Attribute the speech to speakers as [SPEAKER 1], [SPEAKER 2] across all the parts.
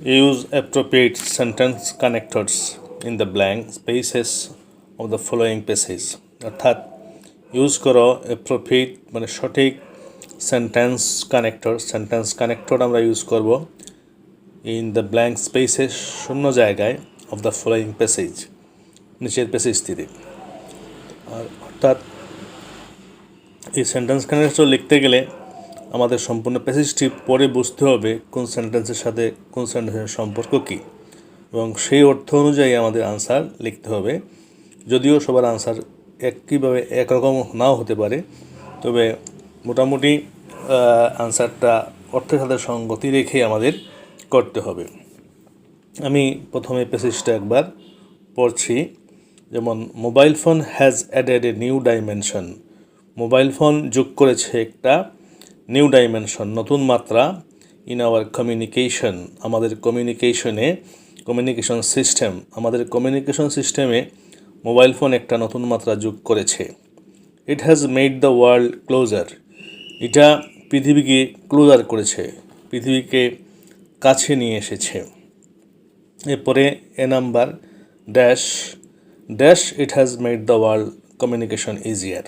[SPEAKER 1] Use appropriate sentence connectors in the blank spaces of the following passage. অর্থাৎ use করো appropriate মানে সঠিক sentence connector আমরা use করব ইন দ্য ব্ল্যাঙ্ক স্পেসেস শূন্য জায়গায় অফ দ্য ফলোয়িং প্যাসেজ নিচের প্যাসেজ থেকে। আর অর্থাৎ এই সেন্টেন্স কানেক্টর লিখতে গেলে আমাদের সম্পূর্ণ প্যাসেজটি পড়ে বুঝতে হবে কোন সেন্টেন্সের সাথে কোন সেন্টেন্সের সম্পর্ক কী, এবং সেই অর্থ অনুযায়ী আমাদের আনসার লিখতে হবে। যদিও সবার আনসার একইভাবে একরকম নাও হতে পারে, তবে মোটামুটি আনসারটা অর্থের সাথে সঙ্গতি রেখে আমাদের করতে হবে। আমি প্রথমে প্যাসেজটা একবার পড়ছি। যেমন mobile phone has added a new dimension. Mobile phone যোগ করেছে একটা নিউ ডাইমেনশন, নতুন মাত্রা ইন আওয়ার কমিউনিকেশন, আমাদের কমিউনিকেশন সিস্টেম, আমাদের কমিউনিকেশন সিস্টেমে মোবাইল ফোন একটা নতুন মাত্রা যোগ করেছে। It has made the world closer, এটা পৃথিবীকে ক্লোজার করেছে, পৃথিবীকে কাছে নিয়ে এসেছে। এরপরে number dash it has made the world communication easier,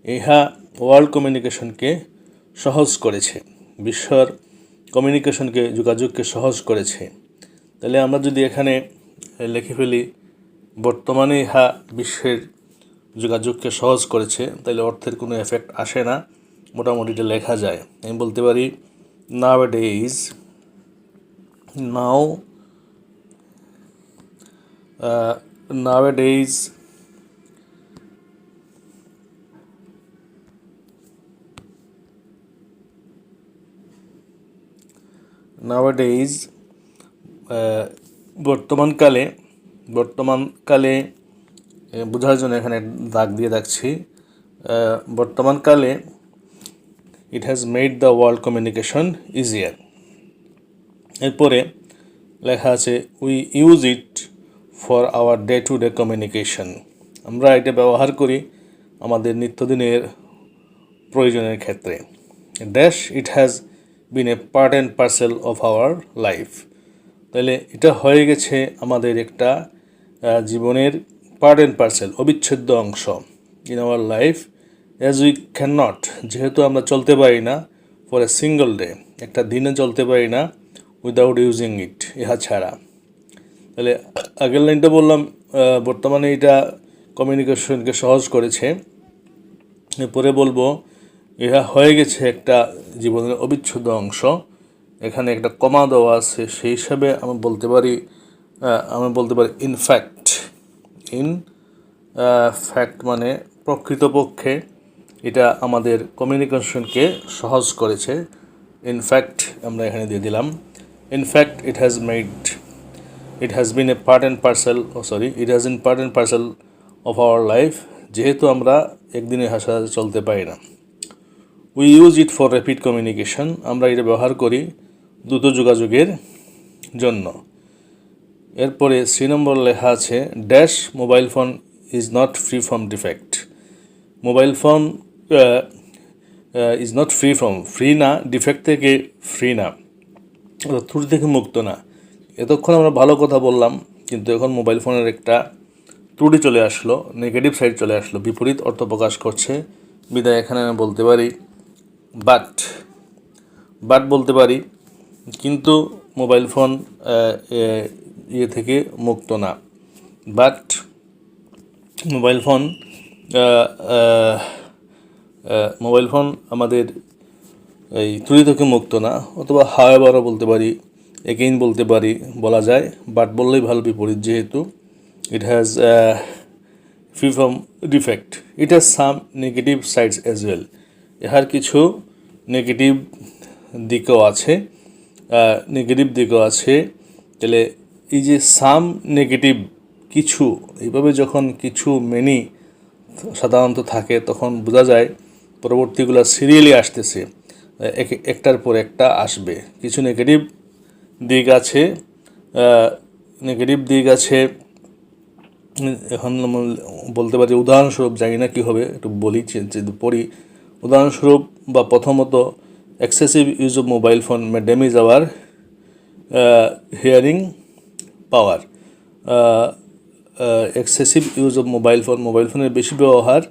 [SPEAKER 1] ইহা ওয়ার্ল্ড কমিউনিকেশনকে সহজ করেছে, বিশ্বর কমিউনিকেশনকে যোগাযোগকে সহজ করেছে। তাহলে আমরা যদি এখানে লিখে ফেলি বর্তমানে ইহা বিশ্বের যোগাযোগকে সহজ করেছে, তাহলে অর্থের কোনো এফেক্ট আসে না, মোটামুটি এটা লেখা যায়। আমি বলতে পারি nowadays বর্তমানকালে বোঝার জন্য এখানে দাগ দিয়ে রাখছি। বর্তমানকালে it has made the world communication easier. এরপরে লেখা আছে we use it for our day to day communication, আমরা এটা ব্যবহার করি আমাদের নিত্যদিনের প্রয়োজনের ক্ষেত্রে। Dash it has been a part and parcel of our life, তাহলে এটা হয়ে গেছে আমাদের একটা জীবনের পার্ট অ্যান্ড পার্সেল, অবিচ্ছেদ্য অংশ in our life as we can not, যেহেতু আমরা চলতে পারি না ফর এ সিঙ্গল ডে, একটা দিনে চলতে পারি না উইদাউট ইউজিং ইট, ইহা ছাড়া। তাহলে আগের লাইনটা বললাম বর্তমানে এটা কমিউনিকেশনকে সহজ করেছে। এরপরে বলবো ইহা হয়ে গেছে একটা জীবনের অবিচ্ছেদ্য অংশ, এখানে একটা কমা দেওয়া আছে, সেই হিসাবে আমি বলতে পারি ইনফ্যাক্ট মানে প্রকৃতপক্ষে এটা আমাদের কমিউনিকেশনকে সহজ করেছে। ইনফ্যাক্ট আমরা এখানে দিয়ে দিলাম। In fact it has been a part and parcel of our life, যেহেতু আমরা একদিনের হাসা চলতে পারি না। We use it for rapid communication, আমরা এটা ব্যবহার করি দ্রুত যোগাযোগের জন্য। এরপরে 3 নম্বর লেখা আছে dash mobile phone is not free from defect, mobile phone is not free না, ডিফেক্ট থেকে ফ্রি না, ত্রুটি থেকে মুক্ত না। এতক্ষণ আমরা ভালো কথা বললাম, কিন্তু এখন মোবাইল ফোনের একটা ত্রুটি চলে আসলো, নেগেটিভ সাইড চলে আসলো, বিপরীত অর্থ প্রকাশ করছে। বিদায় এখানে আমি বলতে পারি বাট বলতে পারি, কিন্তু মোবাইল ফোন থেকে মুক্ত না। বাট মোবাইল ফোন আমাদের এই ত্রুটি থেকে মুক্ত না, অথবা হাওয়েভারও বলতে পারি, এগেইন বলতে পারি, বলা যায়। বাট বললেই ভালো, বিপরীত যেহেতু। It has free from defect, it has some negative sides as well, ইহার কিছু নেগেটিভ দিকও আছে। তাহলে এই যে সাম নেগেটিভ কিছু, এইভাবে যখন কিছু মেনি সাধারণত থাকে, তখন বোঝা যায় পরবর্তীগুলো সিরিয়ালি আসতেছে, একটার পর একটা আসবে। কিছু নেগেটিভ দিক আছে। এখন বলতে পারি উদাহরণস্বরূপ, জানি না কী হবে, একটু বলি পড়ি। উদাহরণস্বরূপ বা প্রথমত excessive use of mobile phone may damage our hearing power, excessive use of mobile ফোনের বেশি ব্যবহার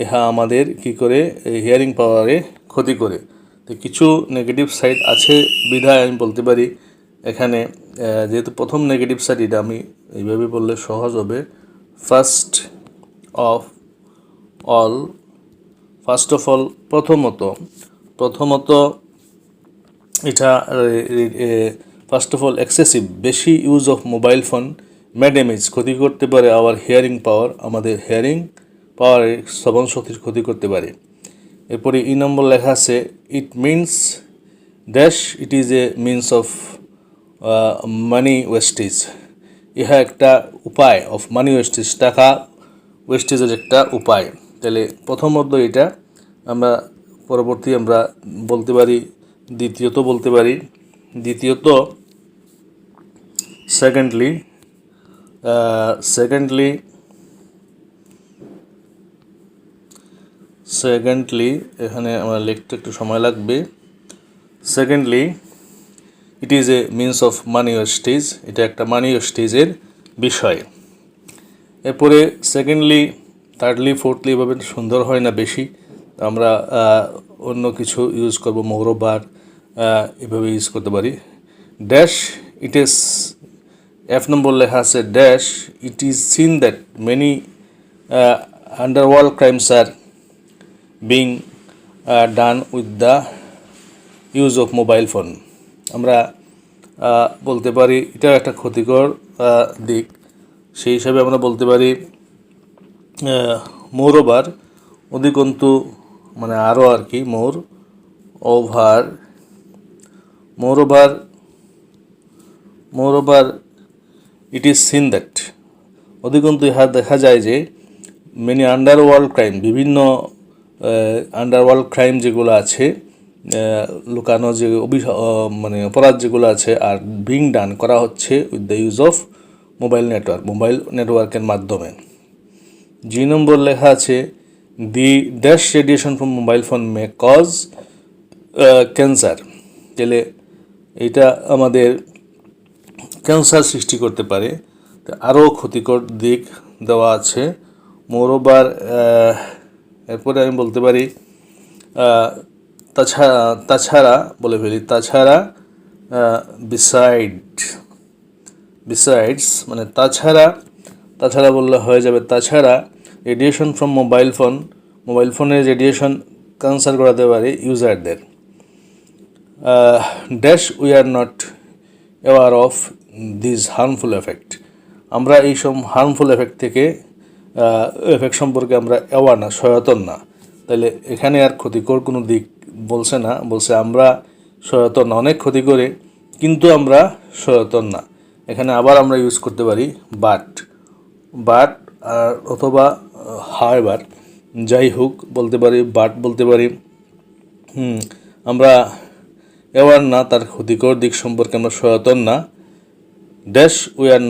[SPEAKER 1] ইহা আমাদের কি করে হিয়ারিং পাওয়ারে ক্ষতি করে। তো কিছু নেগেটিভ সাইড আছে বিধায় আমি বলতে পারি এখানে, যেহেতু প্রথম নেগেটিভ সাইড এটা আমি এইভাবে বললে সহজ হবে। ফার্স্ট অফ অল প্রথমত এটা ফার্স্ট অফ অল এক্সেসিভ বেশি use of mobile phone may damage ক্ষতি করতে পারে আওয়ার হিয়ারিং পাওয়ার, আমাদের হিয়ারিং পাওয়ারের শ্রবণ শক্তির ক্ষতি করতে পারে। এরপরে নম্বর লেখা আছে it means dash it is a means of money wastage, ইহা একটা উপায় অফ মানি ওয়েস্টেজ, টাকা ওয়েস্টেজের একটা উপায়। তাহলে প্রথমত এটা আমরা পরবর্তী আমরা বলতে পারি, দ্বিতীয়ত বলতে পারি, দ্বিতীয়ত সেকেন্ডলি এখানে আমার লিখতে একটু সময় লাগবে। Secondly it is a means of money wastage, এটা একটা মানি ওয়েস্টেজের বিষয়। এরপরে সেকেন্ডলি, থার্ডলি, ফোর্থলি এভাবে সুন্দর হয় না বেশি, আমরা অন্য কিছু ইউজ করব, মৌরবার এভাবে ইউজ করতে পারি। Dash it is, F number লেখা আছে dash it is seen that many underworld crimes are being done with the use of mobile phone. আমরা বলতে পারি এটাও একটা ক্ষতিকর দিক, সেই হিসাবে আমরা বলতে পারি মোরওভার, অধিকন্তু মানে আরও আর কি, moreover it is seen that, অধিকন্তু ইহা দেখা যায় যে মেনি আন্ডারওয়ার্ল্ড ক্রাইম, বিভিন্ন আন্ডারওয়ার্ল্ড ক্রাইম যেগুলো আছে, লুকানো যে মানে অপরাধ যেগুলো আছে, আর বিং ডান করা হচ্ছে with the use of mobile নেটওয়ার্কের মাধ্যমে। জি নম্বর লেখা আছে the dash radiation from mobile phone may cause cancer, তাহলে এইটা আমাদের ক্যান্সার সৃষ্টি করতে পারে। আরও ক্ষতিকর দিক দেওয়া আছে। মোরওভার এরপরে আমি বলতে পারি তাছাড়া বিসাইডস মানে তাছাড়া বললে হয়ে যাবে, তাছাড়া রেডিয়েশন ফ্রম মোবাইল ফোনের রেডিয়েশন ক্যান্সার করাতে পারে ইউজারদের। Dash we are not aware of this harmful effect, আমরা এইসব হার্মফুল এফেক্ট সম্পর্কে আমরা অ্যাওয়ার না, সচেতন না। তাহলে এখানে আর ক্ষতিকর কোনো দিক বলছে না, বলছে আমরা সচেতন না, অনেক ক্ষতি করে কিন্তু আমরা সচেতন না। এখানে আবার আমরা ইউজ করতে পারি বাট আর অথবা হাওয়েভার, যাই হোক বলতে পারি, বাট বলতে পারি। আমরা অ্যাওয়ার না, তার ক্ষতিকর দিক সম্পর্কে আমরা সচেতন না। Dash we are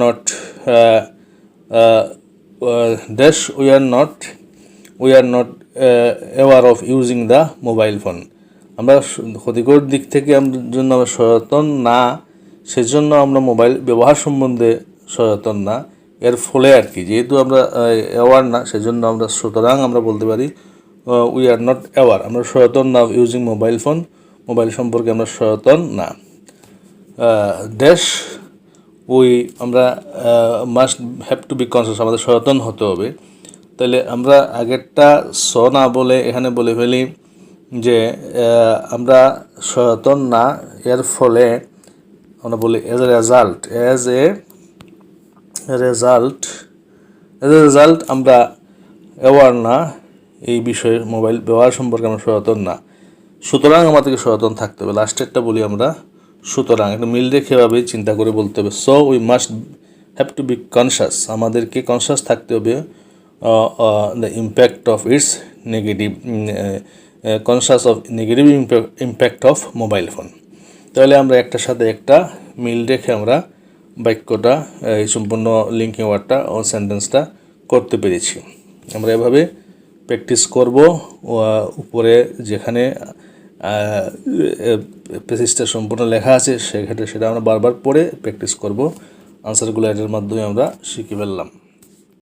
[SPEAKER 1] not aware of using the mobile phone, আমরা ক্ষতিকর দিক থেকে জন্য আমরা সচেতন না, সেজন্য আমরা মোবাইল ব্যবহার সম্বন্ধে সচেতন না। এর ফলে আর কি, যেহেতু আমরা অ্যাওয়ার না, সেজন্য আমরা সুতরাং আমরা বলতে পারি উই আর নট অ্যাওয়ার, আমরা সচেতন না ইউজিং মোবাইল সম্পর্কে আমরা সচেতন না। ড্যাশ আমরা must have to B conscious, আমাদের সচেতন হতে হবে। তাহলে আমরা আগেরটা না বলে এখানে বলে ফেলি যে আমরা সচেতন না, এর ফলে আমরা বলি এজ এ রেজাল্ট আমরা অ্যাওয়ার না, এই বিষয়ে মোবাইল ব্যবহার সম্পর্কে আমরা সচেতন না, সুতরাং আমাদেরকে সচেতন থাকতে হবে। লাস্টেরটা বলি আমরা সুতরাং, একটা মিল রেখে এভাবে চিন্তা করে বলতে হবে। So we must have to B conscious, আমাদেরকে কনসাস থাকতে হবে the impact of its negative, conscious of negative impact of mobile phone. তাহলে আমরা একটার সাথে একটা মিল রেখে আমরা বাক্যটা, এই সম্পূর্ণ লিঙ্কিং ওয়ার্ডটা ও সেন্টেন্সটা করতে পেরেছি। আমরা এভাবে প্র্যাকটিস করব। উপরে যেখানে প্যাসেজটা সম্পূর্ণ লেখা আছে, সেক্ষেত্রে সেটা আমরা বারবার পড়ে প্র্যাকটিস করব। আনসারগুলো এটার মাধ্যমে আমরা শিখে ফেললাম।